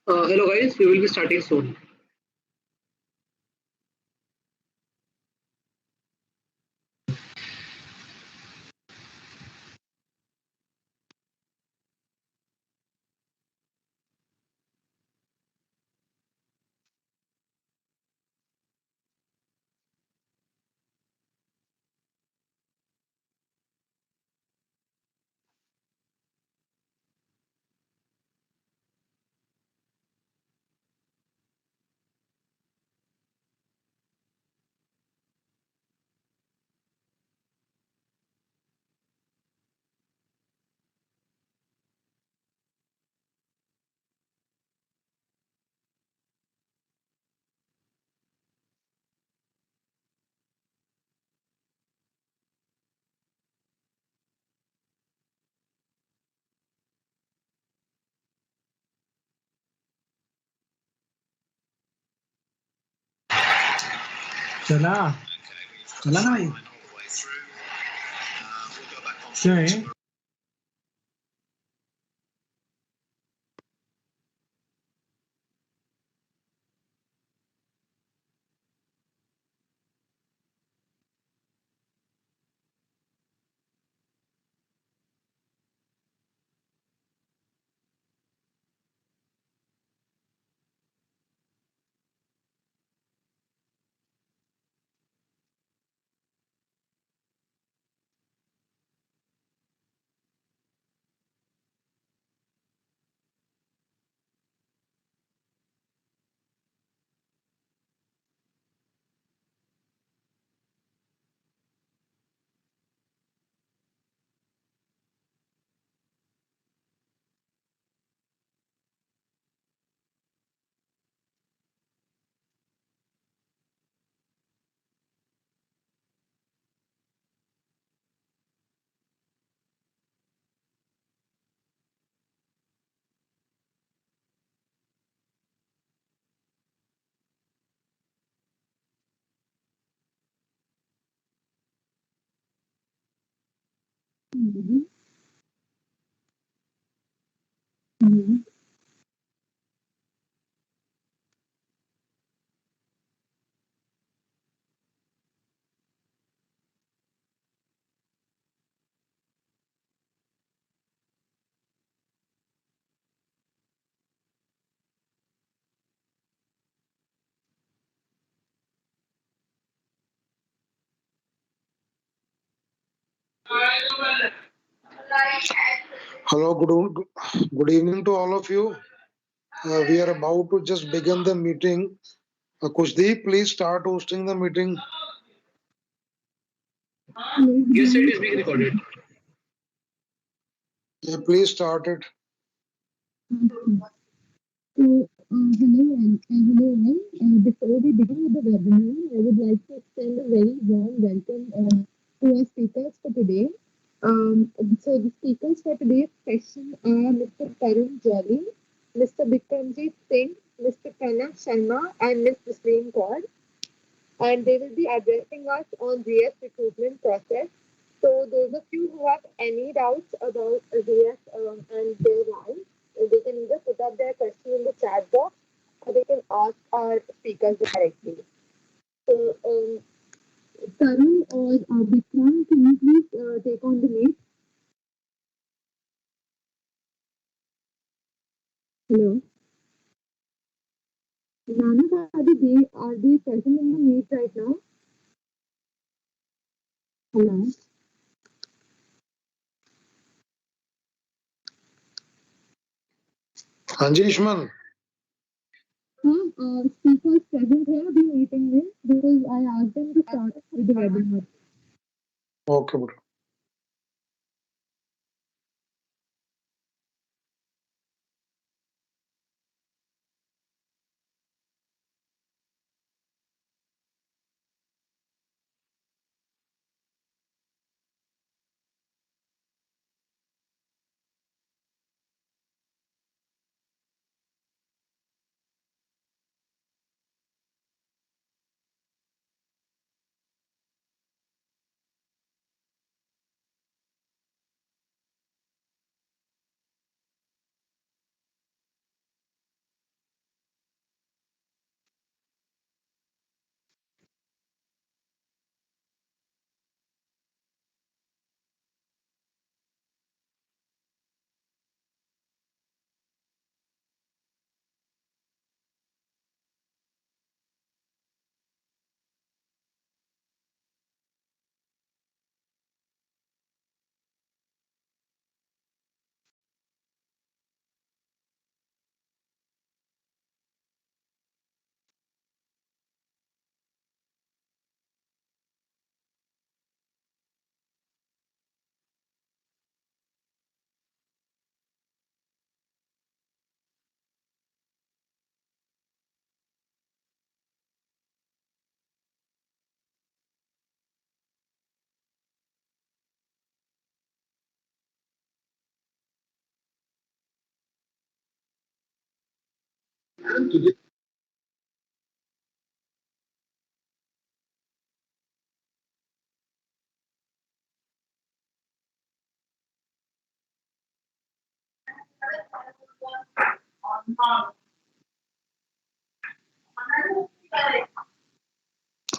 Hello guys, we will be starting soon. चला चला ना भाई क्यों है Mhm. Mhm. Hello, good evening to all of you. We are about to just begin the meeting. Kushdeep, please start hosting the meeting. Hello, good You said evening. it's being recorded. Please start it. Okay. Hello all. Before we begin with the webinar, I would like to extend a very warm welcome to our speakers for today. So the speakers for today's session are Mr. Tarun Jolly, Mr. Bikramjit Singh, Mr. Pranav Sharma, and Ms. Jasleen Kaur. And they will be addressing us on GS recruitment process. So those of you who have any doubts about GS and their lives, they can either put up their question in the chat box or they can ask our speakers directly. So Tarun or Bikram, can you please take on the lead? Hello. Nana, are they present in the meet right now? Hello. Hanji Ishman. Speakers present here be meeting में because I asked them to start with the webinar. Okay, bro.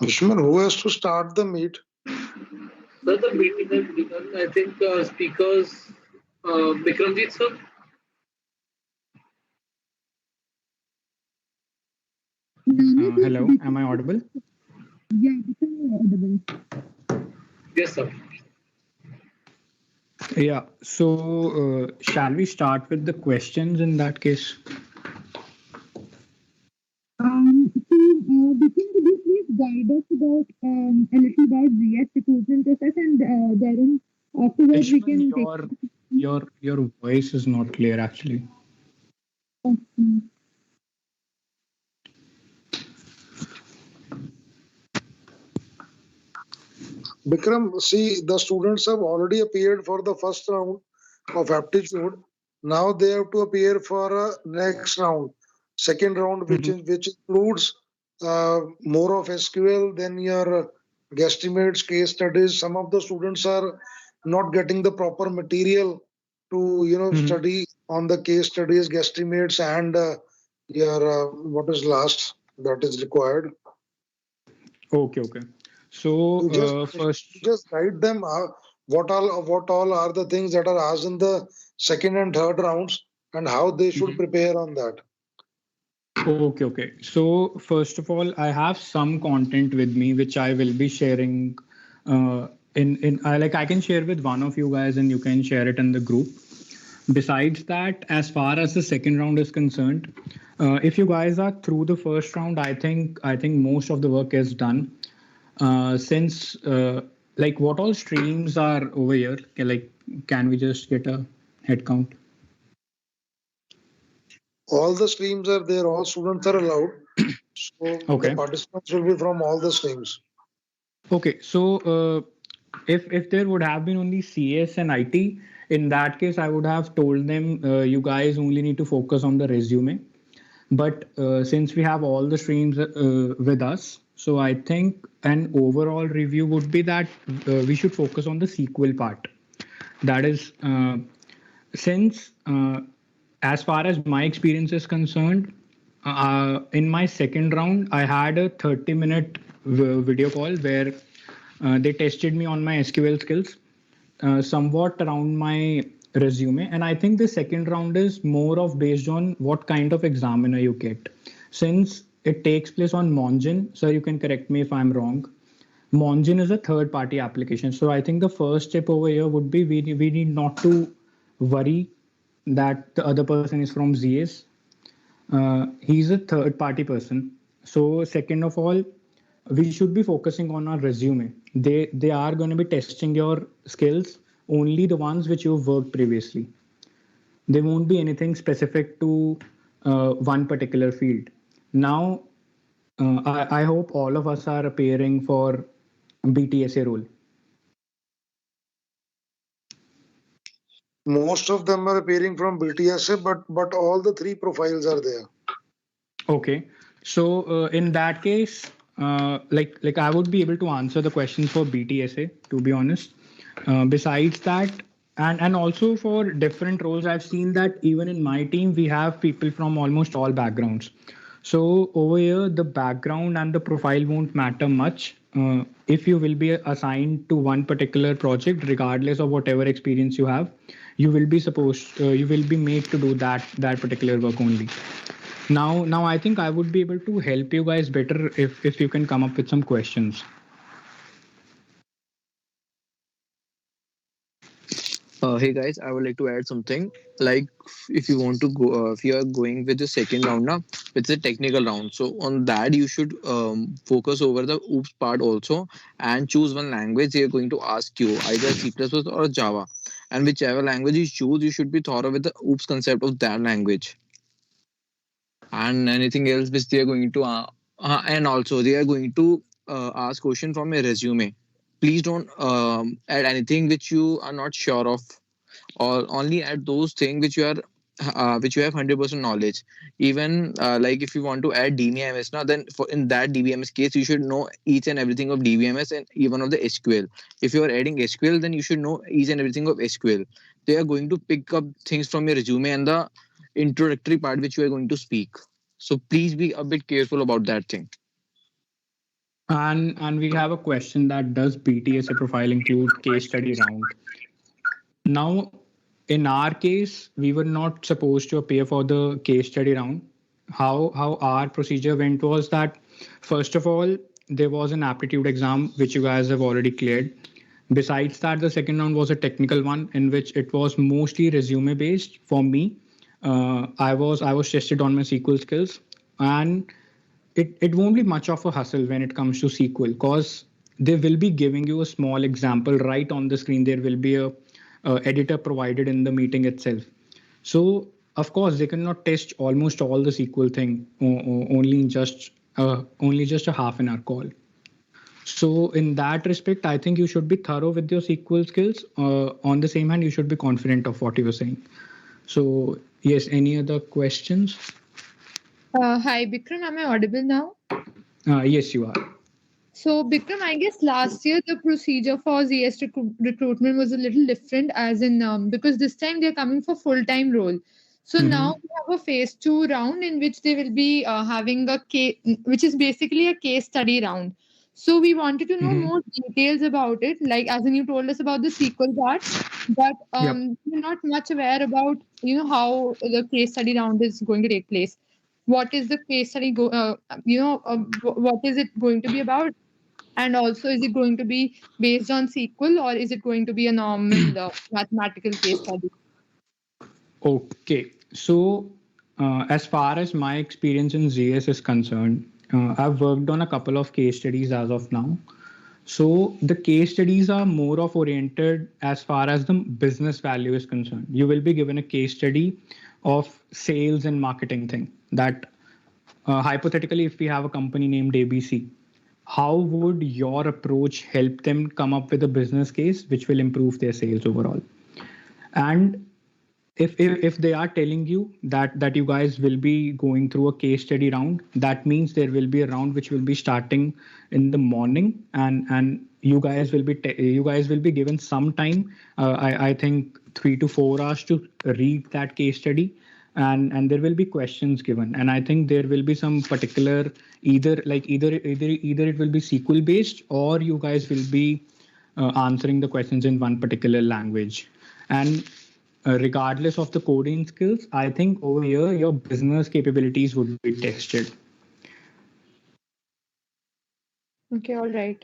Ashman, who has to start the meet? So the meeting has begun. I think speakers, Bikramjit sir. Hello, am I audible? Yeah, become audible. Yes, sir. Yeah. So, shall we start with the questions in that case? Bikin, could you please guide us about a little about GS recruitment process, and then afterwards we Ishman, can take. your voice is not clear actually. Okay. Bikram, see, the students have already appeared for the first round of aptitude. Now they have to appear for a next round, second round, which Mhm. is which includes more of SQL than your guesstimates, case studies. Some of the students are not getting the proper material to Mhm. study on the case studies, guesstimates, and your what is last that is required. Okay, okay. So, You just you first, just guide them what all are the things that are asked in the second and third rounds and how they should Mhm. prepare on that. Okay, okay. So, first of all, I have some content with me which I will be sharing. In I like I can share with one of you guys, and you can share it in the group. Besides that, as far as the second round is concerned, if you guys are through the first round, I think most of the work is done. Since like what all streams are over here? Like, can we just get a head count? All the streams are there, all students are allowed. So the Okay. participants will be from all the streams. Okay. So if there would have been only CS and IT, in that case, I would have told them you guys only need to focus on the resume. But since we have all the streams with us, so I think an overall review would be that we should focus on the SQL part. That is, since as far as my experience is concerned, in my second round, I had a 30-minute video call where they tested me on my SQL skills, somewhat around my resume. And I think the second round is more of based on what kind of examiner you get. Since it takes place on Monjin, so you can correct me if I'm wrong. Monjin is a third party application. So I think the first step over here would be we need not to worry that the other person is from ZS. He's a third party person. So second of all, we should be focusing on our resume. They are going to be testing your skills, only the ones which you've worked previously. There won't be anything specific to one particular field. Now, I hope all of us are appearing for BTSA role. Most of them are appearing from BTSA, but all the three profiles are there. Okay. So in that case, like I would be able to answer the questions for BTSA, to be honest. Besides that, and also for different roles, I've seen that even in my team we have people from almost all backgrounds. So over here, the background and the profile won't matter much. If you will be assigned to one particular project, regardless of whatever experience you have, you will be made to do that particular work only. Now I think I would be able to help you guys better if you can come up with some questions. Hey guys, I would like to add something. Like, if you want to go, if you are going with the second round now, it's a technical round. So on that, you should focus over the OOPS part also, and choose one language they are going to ask you, either C++ or Java. And whichever language you choose, you should be thorough with the OOPS concept of that language. And anything else which they are going to, and also they are going to ask question from a resume. Please don't add anything which you are not sure of, or only at those things which you are which you have 100% knowledge. Even like if you want to add DBMS now, then for in that DBMS case, you should know each and everything of DBMS and even of the SQL. If you are adding SQL, then you should know each and everything of SQL. They are going to pick up things from your resume and the introductory part which you are going to speak. So please be a bit careful about that thing. And we have a question that does BTSA profile include case study round? Now, in our case, we were not supposed to appear for the case study round. How our procedure went was that first of all, there was an aptitude exam which you guys have already cleared. Besides that, the second round was a technical one in which it was mostly resume based for me. I was tested on my SQL skills, and it won't be much of a hustle when it comes to SQL because they will be giving you a small example right on the screen. There will be a editor provided in the meeting itself. So of course they cannot test almost all the SQL thing only just a half an hour call. So in that respect, I think you should be thorough with your SQL skills. On the same hand, you should be confident of what you were saying. So yes, any other questions? Hi, Bikram. Am I audible now? Yes, you are. So, Bikram, I guess last year the procedure for ZS recruitment was a little different, as in because this time they're coming for full-time role. So now we have a phase 2 round in which they will be having a case, which is basically a case study round. So we wanted to know more details about it, like as in you told us about the SQL part, but we're not much aware about how the case study round is going to take place. What is the case study what is it going to be about? And also, is it going to be based on SQL or is it going to be a normal mathematical case study? Okay. So, as far as my experience in ZS is concerned, I've worked on a couple of case studies as of now. So, the case studies are more of oriented as far as the business value is concerned. You will be given a case study of sales and marketing thing that hypothetically, if we have a company named ABC, how would your approach help them come up with a business case which will improve their sales overall? And if they are telling you that you guys will be going through a case study round, that means there will be a round which will be starting in the morning, and you guys will be given some time. I think 3 to 4 hours to read that case study, and there will be questions given, and I think there will be some particular either it will be SQL based, or you guys will be answering the questions in one particular language. And regardless of the coding skills, I think over here your business capabilities would be tested. Okay, all right.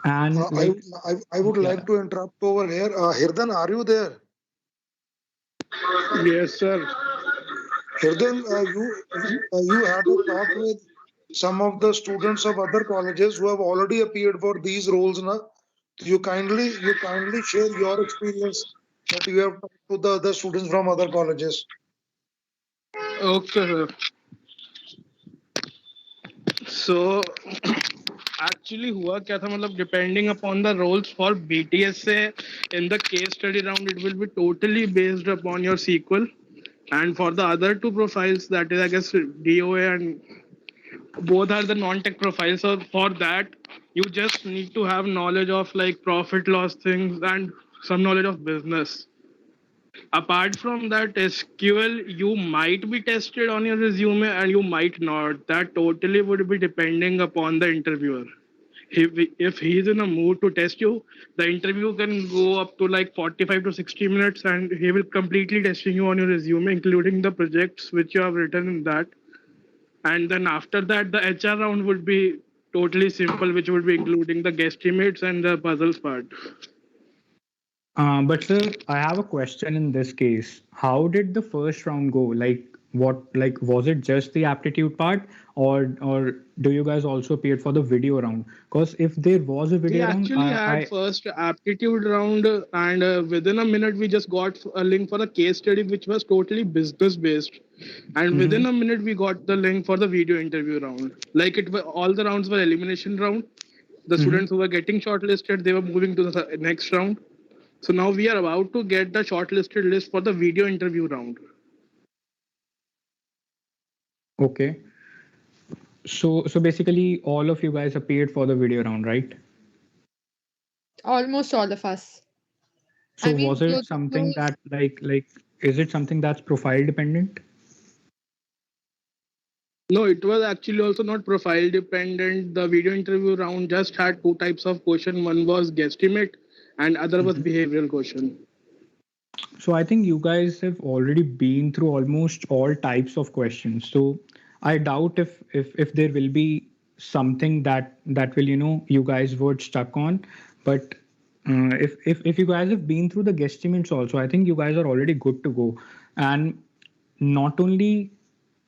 And I would like to interrupt over here. Hirdan, are you there? Yes, sir. Hirdan, you had a talk with some of the students of other colleges who have already appeared for these roles now. You kindly share your experience that you have talked to the other students from other colleges. Okay, sir. So actually हुआ क्या था मतलब depending upon the roles for BTSA in the case study round, it will be totally based upon your SQL, and for the other two profiles, that is I guess DOA, and both are the non-tech profiles. So for that, you just need to have knowledge of like profit loss things and some knowledge of business. Apart from that, SQL, you might be tested on your resume and you might not. That totally would be depending upon the interviewer. If he's in a mood to test you, the interview can go up to like 45 to 60 minutes, and he will completely testing you on your resume, including the projects which you have written in that. And then after that, the HR round would be totally simple, which would be including the guesstimates and the puzzles part. but sir, I have a question in this case. How did the first round go? Like was it just the aptitude part, or do you guys also appeared for the video round? Because if there was a We video round, actually had first aptitude round, and within a minute we just got a link for a case study which was totally business based, and within a minute we got the link for the video interview round. Like all the rounds were elimination round. The students who were getting shortlisted, they were moving to the next round. So now we are about to get the shortlisted list for the video interview round. Okay. So basically, all of you guys appeared for the video round, right? Almost all of us. So I mean, was it something that is it something that's profile dependent? No, it was actually also not profile dependent. The video interview round just had two types of question. One was guesstimate and other was behavioral question. So I think you guys have already been through almost all types of questions. So I doubt if there will be something that will you guys were stuck on. But if you guys have been through the guesstimates also, I think you guys are already good to go. And not only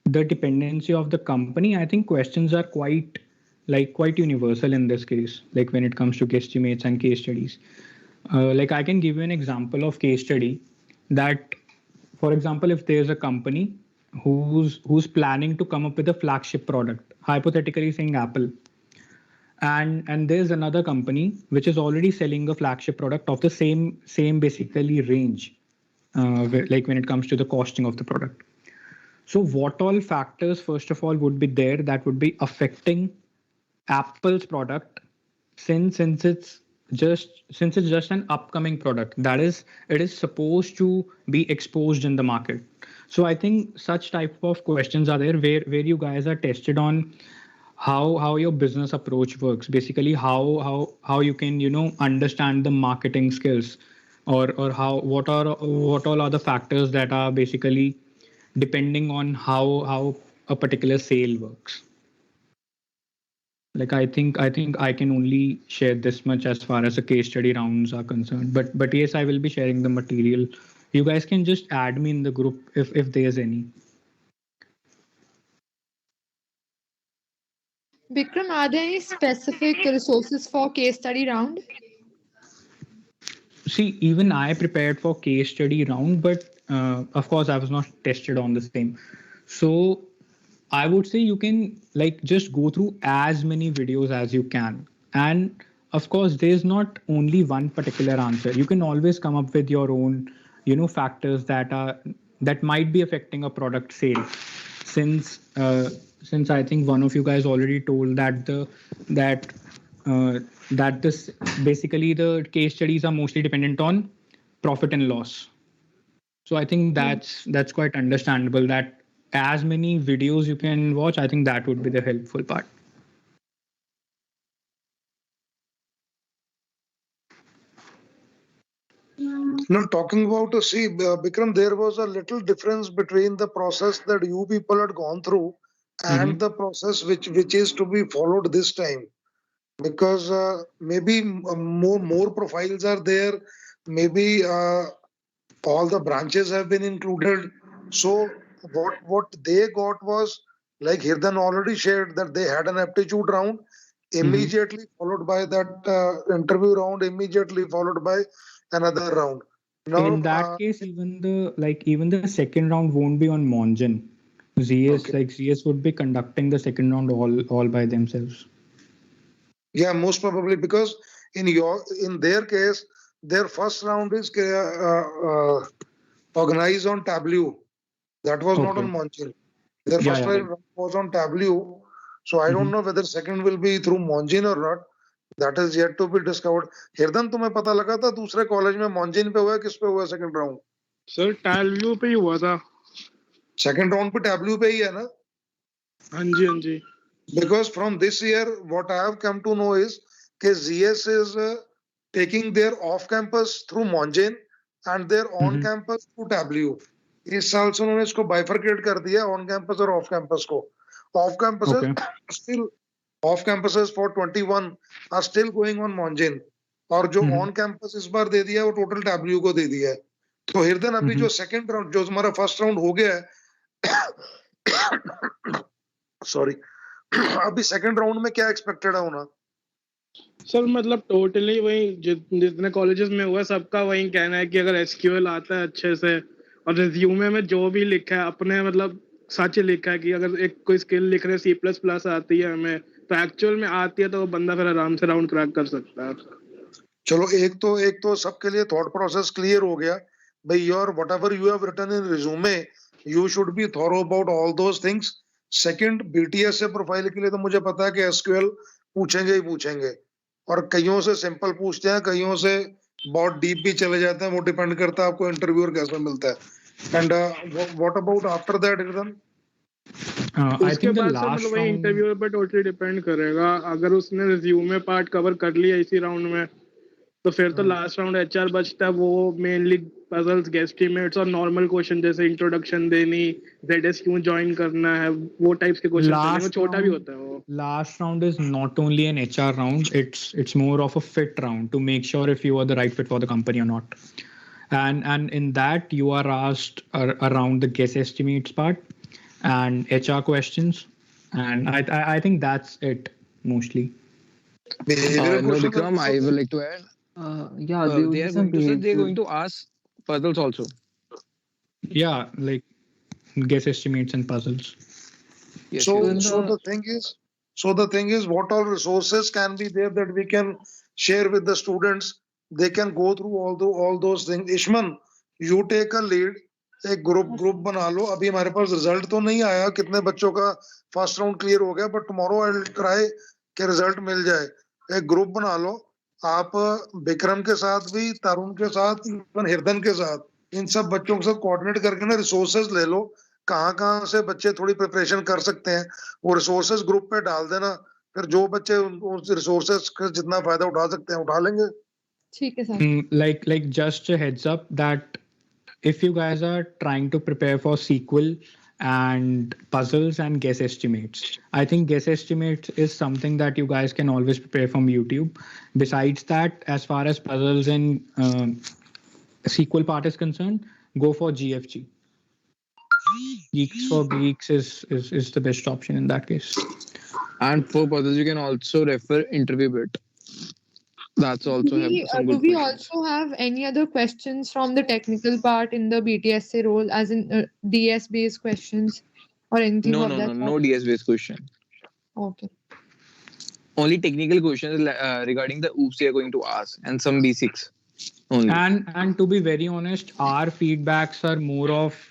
the dependency of the company, I think questions are quite universal in this case. Like when it comes to guesstimates and case studies. Like I can give you an example of case study that, for example, if there's a company who's planning to come up with a flagship product, hypothetically saying Apple, and there's another company which is already selling a flagship product of the same basically range, like when it comes to the costing of the product. So what all factors first of all would be there that would be affecting Apple's product, since it's just an upcoming product, that is, it is supposed to be exposed in the market. So I think such type of questions are there where you guys are tested on how your business approach works, basically how you can understand the marketing skills, or how what all are the factors that are basically depending on how a particular sale works. Like I think I can only share this much as far as the case study rounds are concerned, but yes, I will be sharing the material. You guys can just add me in the group if there's any. Vikram, are there any specific resources for case study round? See, even I prepared for case study round, but of course I was not tested on the same. So I would say you can like just go through as many videos as you can. And of course, there's not only one particular answer. You can always come up with your own, factors that might be affecting a product sale. Since since I think one of you guys already told that that this basically the case studies are mostly dependent on profit and loss. So I think that's quite understandable that as many videos you can watch, I think that would be the helpful part. Now, talking about, Bikram, there was a little difference between the process that you people had gone through and the process which is to be followed this time. Because maybe more profiles are there, maybe all the branches have been included. So what they got was, like Hirdan already shared, that they had an aptitude round, immediately followed by that interview round, immediately followed by another round. Now, In that case, even the second round won't be on Mongen. ZS would be conducting the second round all by themselves. yeah, most probably, because in their case, their first round is organized on Tableau. That was not on Okay. Mongen. Their Yeah, first yeah, right. round was on Tableau. So I don't know whether second will be through Mongen or not. That is yet to be discovered. हिरदन, तुम्हें पता लगा था दूसरे college में Mongen पे हुआ है, किस पे हुआ है सेकंड राउंड? सर टैलव्यू पे ही हुआ था. सेकंड राउंड पे Tableau पे ही है ना? हाँ जी हाँ जी. Because from this year, what I have come to know is that ZS is taking their off-campus through Mongen and their on-campus through Tableau. इस साल से उन्होंने इसको bifurcate कर दिया ऑन कैंपस और ऑफ कैंपस को. Off campuses still off campuses for 21 are still going on Mongen, और जो ऑन कैंपस इस बार दे दिया है वो टोटल Tableau को दे दिया है. तो हिरदन, अभी जो सेकंड राउंड, जो हमारा फर्स्ट राउंड हो गया है, सॉरी, अभी सेकंड राउंड में क्या एक्सपेक्टेड है होना? सर मतलब टोटली वही जितने कॉलेजेस में हुआ सबका वही कहना है कि अगर एसक्यूएल आता है अच्छे से और रिज्यूमे में जो भी लिखा है अपने मतलब सच लिखा है कि अगर एक कोई स्किल लिख रहे C++ आती है हमें तो एक्चुअल में आती है तो वो बंदा फिर आराम से राउंड क्रैक कर सकता है. चलो एक तो सबके लिए थॉट प्रोसेस क्लियर हो गया भाई, your whatever you have written in resume you should be thorough about all those things. Second, BTS से प्रोफाइल के लिए तो मुझे पता है कि एसक्यूएल पूछेंगे ही पूछेंगे, और कईयों से सिंपल पूछते हैं, कईयों से बहुत डीप भी चले जाते हैं, वो डिपेंड करता है आपको इंटरव्यूअर कैसा मिलता है। And what about after that एकदम? I उसके think the बाद सर last मतलब वही round. इंटरव्यू पे टोटली डिपेंड करेगा। अगर उसने रिज्यूमे पार्ट कवर कर लिया इसी राउंड में तो फिर तो लास्ट राउंड एचआर बचता है, वो मेनली पजल्स, गेस्टिमेट्स और नॉर्मल क्वेश्चन जैसे इंट्रोडक्शन देनी, जेडएस क्यों ज्वाइन करना है, वो टाइप्स के क्वेश्चन देने में। छोटा भी होता है वो। Last round is not only an HR round, it's more of a fit round to make sure if you are the right fit for the company or not. And in that you are asked around the guess estimates part and HR questions, and I think that's it mostly. Behavioral No, questions Vikram, I also? would like to add. Yeah, there would They be are some going to, sir, they're behavior. going to ask puzzles also. Yeah, like guess estimates and puzzles. Yes, So, yes. so the thing is, what all resources can be there that we can share with the students? They can go through all those things. Ishman, you take a lead, एक group बना लो। अभी हमारे पास result तो नहीं आया कितने बच्चों का फर्स्ट राउंड क्लियर हो गया, but tomorrow I will try कि रिजल्ट मिल जाए। एक ग्रुप बना लो आप, विक्रम के साथ भी, तरुण के साथ, इवन हिरदन के साथ, इन सब बच्चों के साथ कोऑर्डिनेट करके ना रिसोर्सेज ले लो, कहाँ से बच्चे थोड़ी प्रिपरेशन कर सकते हैं, वो रिसोर्सेज ग्रुप पे डाल देना। फिर जो बच्चे उस रिसोर्सेज का जितना फायदा उठा सकते हैं उठा लेंगे। ठीक है sir. Like just a heads up that if you guys are trying to prepare for SQL and puzzles and guess estimates, I think guess estimates is something that you guys can always prepare from YouTube. Besides that, as far as puzzles and SQL part is concerned, go for GFG. Geeks for Geeks is the best option in that case. And for puzzles, you can also refer interview bit. That's also have some Do good we questions. also have any other questions from the technical part in the BTSA role, as in DS based questions or anything No, of no, that no, sort? no DS based question. Okay. Only technical questions regarding the OOPS they are going to ask, and some basics only. And to be very honest, our feedbacks are more of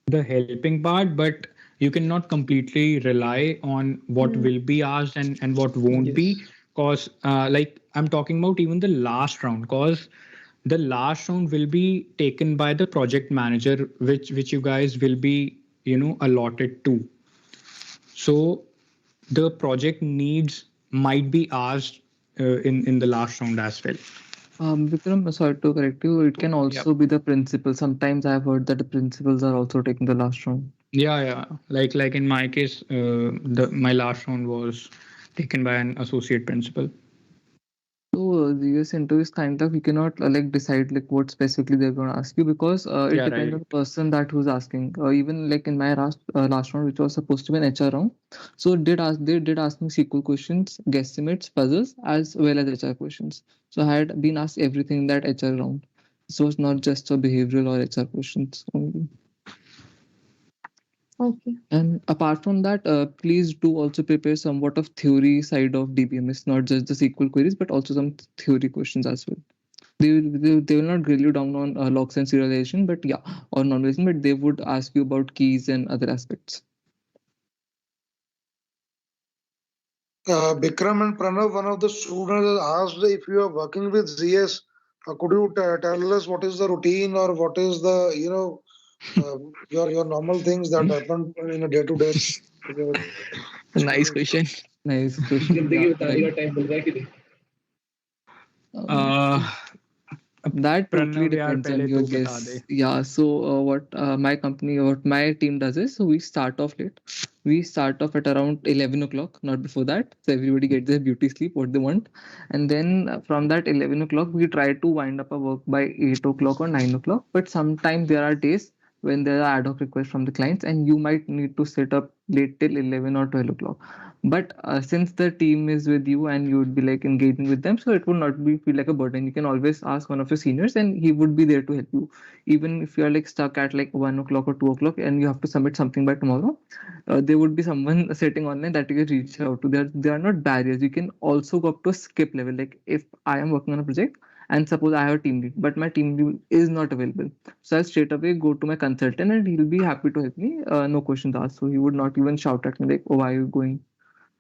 the helping part, but you cannot completely rely on what will be asked and what won't be, because like I'm talking about even the last round, because the last round will be taken by the project manager, which you guys will be allotted to. So the project needs might be asked in the last round as well. Vikram, sorry to correct you. It can also be the principal. Sometimes I've heard that the principals are also taking the last round. Yeah. Like in my case, my last round was taken by an associate principal. So the US interview is kind of, you cannot like decide like what specifically they're going to ask you, because it Yeah, depends right. on the person that who's asking. Even like in my last round, which was supposed to be an HR round, so they did ask me SQL questions, guesstimates, puzzles, as well as HR questions. So I had been asked everything in that HR round. So it's not just a behavioral or HR questions only. Okay. And apart from that, please do also prepare somewhat of theory side of DBMS, not just the SQL queries, but also some theory questions as well. They will not grill you down on logs and serialization, but yeah, or non-reliation, but they would ask you about keys and other aspects. Bikram and Pranav, one of the students asked if you are working with ZS. Could you tell us what is the routine or what is the your normal things that happen in a day to day? Nice question. Nice question. That totally Pranav, yaar, depends on pehle your tu bata guess. de. Yeah. So what my team does is, so we start off late. We start off at around 11 o'clock, not before that. So everybody gets their beauty sleep, what they want, and then from that 11 o'clock, we try to wind up our work by 8 o'clock or 9 o'clock. But sometimes there are days when there are ad hoc requests from the clients, and you might need to sit up late till 11 or 12 o'clock. But since the team is with you and you would be like engaging with them, so it would not be feel like a burden. You can always ask one of your seniors and he would be there to help you. Even if you are like stuck at like 1 o'clock or 2 o'clock and you have to submit something by tomorrow, there would be someone sitting online that you can reach out to. They are not barriers. You can also go up to a skip level. Like if I am working on a project and suppose I have a team lead, but my team lead is not available, so I'll straight away go to my consultant and he'll be happy to help me, no questions asked. So he would not even shout at me like, oh, why are you going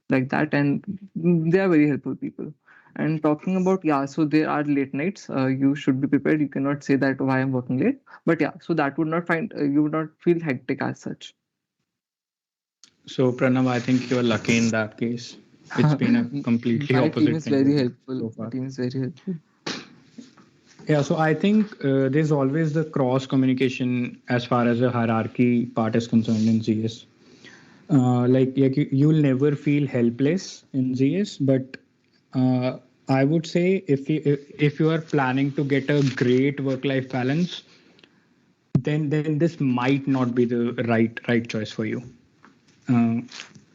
like that? And they are very helpful people. And talking about, yeah, so there are late nights, you should be prepared. You cannot say that why I'm working late, but yeah, so that would not find, you would not feel hectic as such. So Pranav, I think you're lucky in that case. It's been a completely My opposite team is thing very with you helpful. so My far. team is very helpful. Yeah, so I think there's always the cross communication as far as the hierarchy part is concerned in ZS. Like you'll never feel helpless in ZS, but I would say if you are planning to get a great work-life balance, then this might not be the right choice for you. Uh,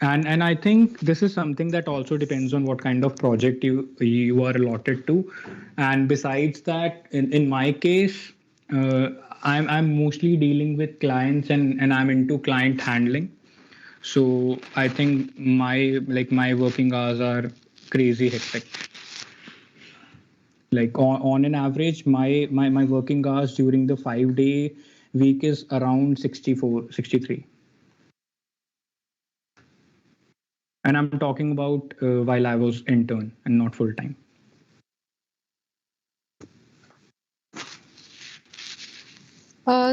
and I think this is something that also depends on what kind of project you are allotted to. And besides that, in my case, uh, I'm mostly dealing with clients and I'm into client handling. So I think my working hours are crazy hectic. Like on an average, my working hours during the 5 day week is around 64, 63. And I'm talking about while I was intern and not full time.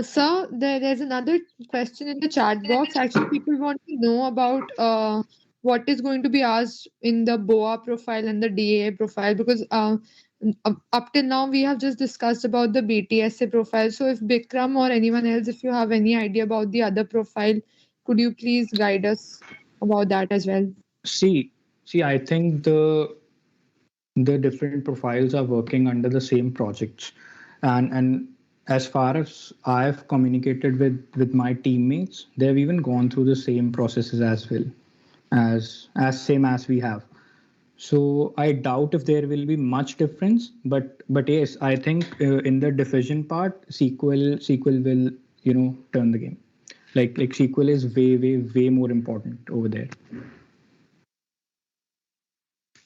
Sir, there's another question in the chat box. Actually, people want to know about what is going to be asked in the BOA profile and the DA profile, because up till now we have just discussed about the BTSA profile. So if Bikram or anyone else, if you have any idea about the other profile, could you please guide us about that as well? See, I think the different profiles are working under the same projects, and as far as I've communicated with my teammates, they've even gone through the same processes as well as same as we have. So I doubt if there will be much difference, but yes, I think in the division part, SQL will turn the game. Like SQL is way more important over there.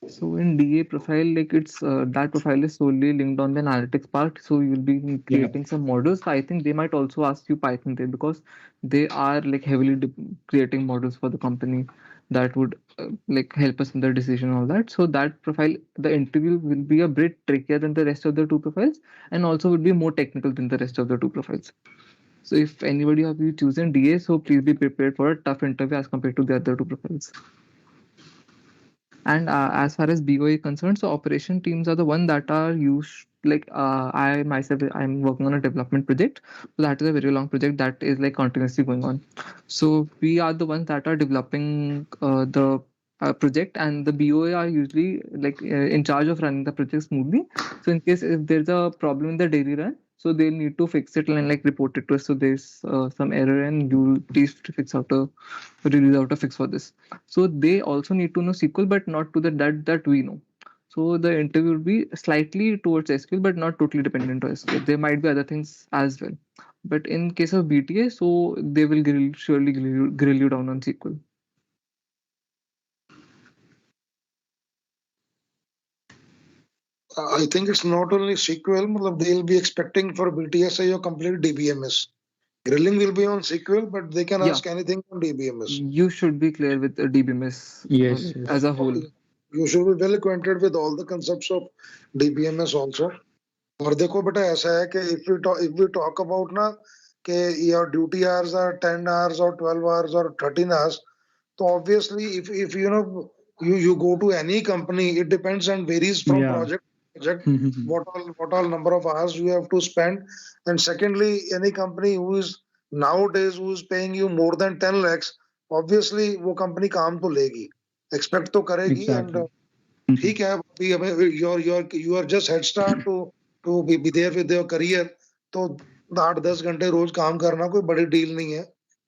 So in DA profile, like it's that profile is solely linked on the analytics part. So you'll be Yeah. creating some models. So I think they might also ask you Python there, because they are like heavily creating models for the company that would like help us in the decision and all that. So that profile, the interview will be a bit trickier than the rest of the two profiles, and also would be more technical than the rest of the two profiles. So if anybody of you chosen DA, so please be prepared for a tough interview as compared to the other two profiles. And as far as BOA is concerned, so operation teams are the one that are used. Like I myself, I'm working on a development project. So that is a very long project that is like continuously going on. So we are the ones that are developing the project, and the BOA are usually like in charge of running the project smoothly. So in case if there's a problem in the daily run, so they'll need to fix it and like report it to us. So there's some error, and you please fix out a release out a fix for this. So they also need to know SQL, but not to the that we know. So the interview will be slightly towards SQL, but not totally dependent on SQL. There might be other things as well. But in case of BTA, so they will surely grill you down on SQL. I think it's not only SQL, matlab they'll be expecting for BTSA your complete DBMS. Grilling will be on SQL, but they can Yeah. ask anything on DBMS. You should be clear with DBMS Yes, as a whole. You should be well acquainted with all the concepts of DBMS also. और देखो बेटा ऐसा है कि if we talk about ना कि your duty hours are 10 hours or 12 hours or 13 hours, so obviously if you know you go to any company, it depends and varies from Yeah. project to project what all number of hours you have to spend. And secondly, any company who is nowadays who is paying you more than 10 lakhs, obviously वो company काम तो लेगी, expect तो करेगी. Exactly. And ठीक है अभी हमें you are just head start to be there with your career. तो 8-10 घंटे रोज काम करना कोई बड़ी डील नहीं है.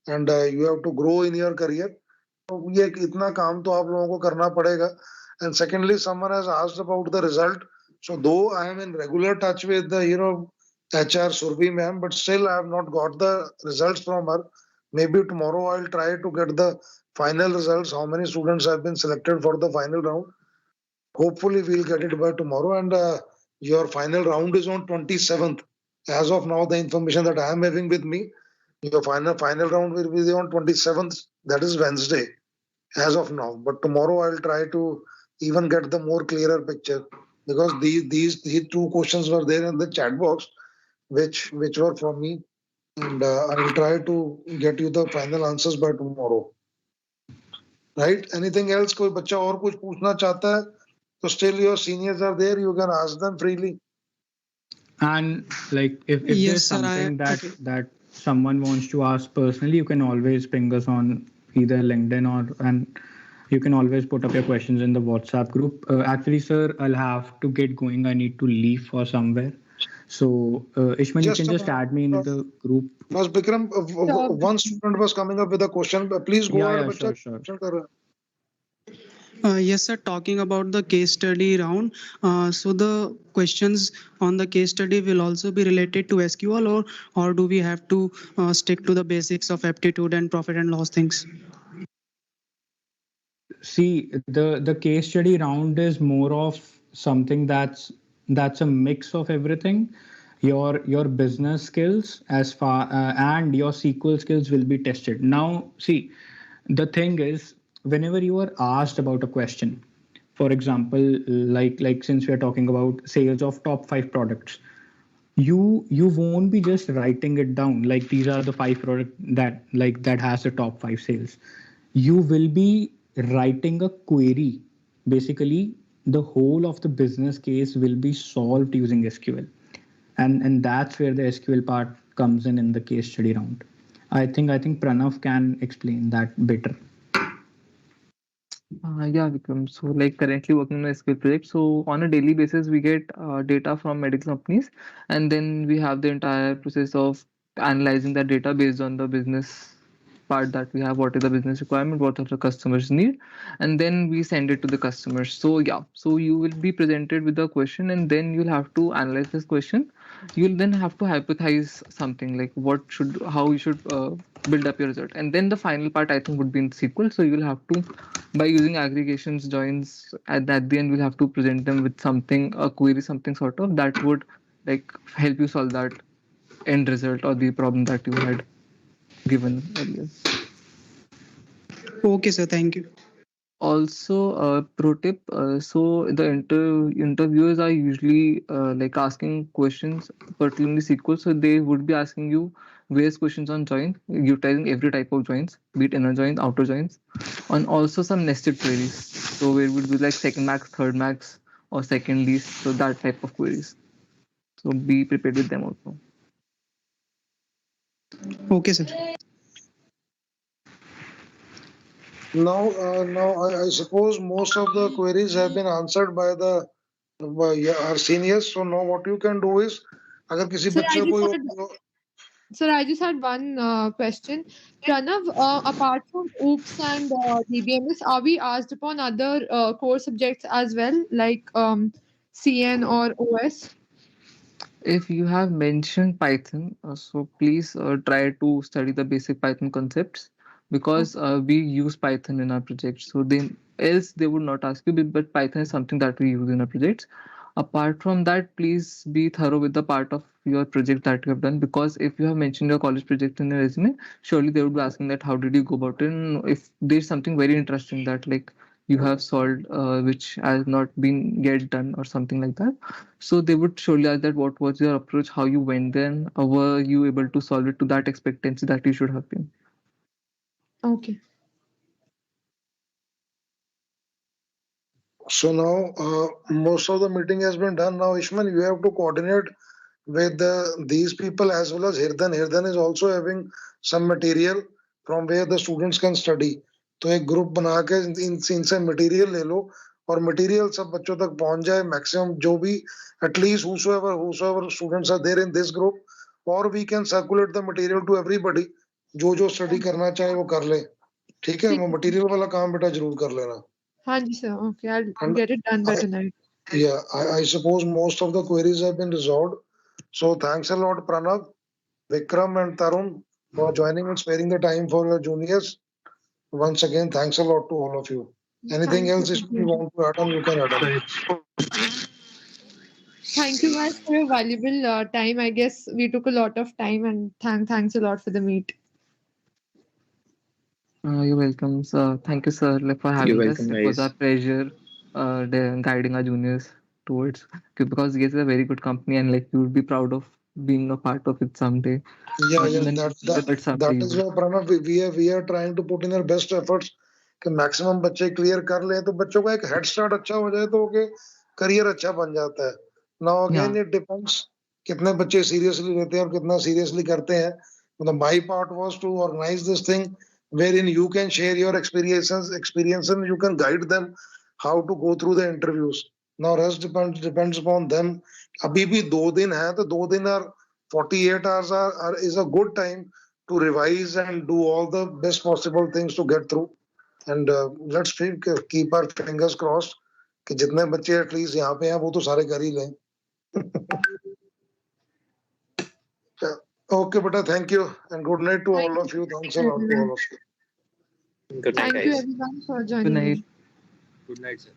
And you have to grow in your career. तो ये इतना काम तो आप लोगों को करना पड़ेगा. And secondly, someone has asked about the result. So though I am in regular touch with the HR Surbi ma'am, but still I have not got the results from her. Maybe tomorrow I'll try to get the final results. How many students have been selected for the final round? Hopefully we'll get it by tomorrow. And your final round is on 27th. As of now, the information that I am having with me, your final round will be on 27th. That is Wednesday, as of now. But tomorrow I'll try to even get the more clearer picture, because these two questions were there in the chat box, which were for me, and I will try to get you the final answers by tomorrow. Right? Anything else? कोई बच्चा और कुछ पूछना चाहता है? So still your seniors are there. You can ask them freely. And like if there's Yes, sir. something that Okay. that someone wants to ask personally, you can always ping us on either LinkedIn and you can always put up your questions in the WhatsApp group. Actually, sir, I'll have to get going. I need to leave for somewhere. So, Ishman, you Just can a just add me into the group. First, Bikram, one student was coming up with a question. Please go ahead, Yeah, बच्चा. sure. Yes, sir. Talking about the case study round, so the questions on the case study will also be related to SQL, or do we have to stick to the basics of aptitude and profit and loss things? See, the case study round is more of something that's a mix of everything. Your business skills as far and your SQL skills will be tested. Now, see, the thing is, whenever you are asked about a question, for example, like since we are talking about sales of top 5 products, you won't be just writing it down like these are the 5 products that has the top 5 sales. You will be writing a query. Basically, the whole of the business case will be solved using SQL, and that's where the SQL part comes in the case study round. I think Pranav can explain that better. Yeah, Vikram. So, like currently working on a skill project. So, on a daily basis, we get data from medical companies, and then we have the entire process of analyzing that data based on the business part that we have. What is the business requirement? What are the customers need? And then we send it to the customers. So, yeah. So, you will be presented with a question, and then you'll have to analyze this question. You'll then have to hypothesize something like how you should build up your result. And then the final part, I think, would be in SQL. So, you'll have to by using aggregations joins at the end we'll have to present them with something a query something sort of that would like help you solve that end result or the problem that you had given earlier. Okay, sir. Thank you. Also, pro tip, so the interviewers are usually like asking questions particularly SQL, so they would be asking you various questions on join, utilizing every type of joins, be it inner joins, outer joins, and also some nested queries. So it would be like second max, third max, or second least, so that type of queries. So be prepared with them also. Okay, sir. Now, I suppose most of the queries have been answered by our seniors. So now what you can do is, अगर किसी Sir, बच्चे को Sir, I just had one question. Pranav, apart from OOPS and DBMS, are we asked upon other core subjects as well, like CN or OS? If you have mentioned Python, so please try to study the basic Python concepts because we use Python in our projects. So then else they would not ask you, but Python is something that we use in our projects. Apart from that, please be thorough with the part of your project that you have done because if you have mentioned your college project in your resume, surely they would be asking that how did you go about it? And if there's something very interesting that like you have solved which has not been yet done or something like that, so they would surely ask that what was your approach, how you went then, or were you able to solve it to that expectancy that you should have been. Okay. So now most of the meeting has been done. Now, Ishman, you have to coordinate with these people as well as Hirdan. Hirdan is also having some material from where the students can study. तो एक group बना के इनसे material ले लो और material सब बच्चों तक पहुंच जाए मैक्सिमम जो भी at least whosoever students are there in this group, or we can circulate the material to everybody. जो स्टडी करना चाहे वो कर ले. ठीक है, वो मटेरियल वाला काम बेटा जरूर कर लेना. हाँ जी, sir. Okay, I'll get it done by tonight. Yeah, I suppose most of the queries have been resolved. So thanks a lot, Pranav, Vikram, and Tarun for joining and sparing the time for your juniors. Once again, thanks a lot to all of you. Anything Thank else you. if you want to add on, you can add on. Thank you guys for your valuable time. I guess we took a lot of time, and thanks a lot for the meet. You're welcome, sir. Thank you, sir, like, for You're having us. welcome, It was our guys. pleasure guiding our juniors towards, because yes, it's a very good company, and like you would be proud of being a part of it someday. Yeah, Not yeah, in the near future, but someday that you is will. why Pranav, we are trying to put in our best efforts कि maximum बच्चे clear कर लें तो बच्चों का एक head start अच्छा हो जाए तो ओके करियर अच्छा बन जाता है. Now Yeah. Again it depends कितने बच्चे सीरियसली लेते हैं और कितना सीरियसली करते हैं. मतलब my part was to organize this thing wherein you can share your experience and you can guide them how to go through the interviews. Now rest depends upon them. अभी भी 2 दिन है तो 2 दिन are 48 hours is a good time to revise and do all the best possible things to get through. And let's keep our fingers crossed कि जितने बच्चे at least यहाँ पे हैं वो तो सारे कर ही लें. Okay, beta, thank you and good night to all of you. Thanks a lot to all of you. Good night, Thank you guys. everyone for Good joining night. in. Good night, sir.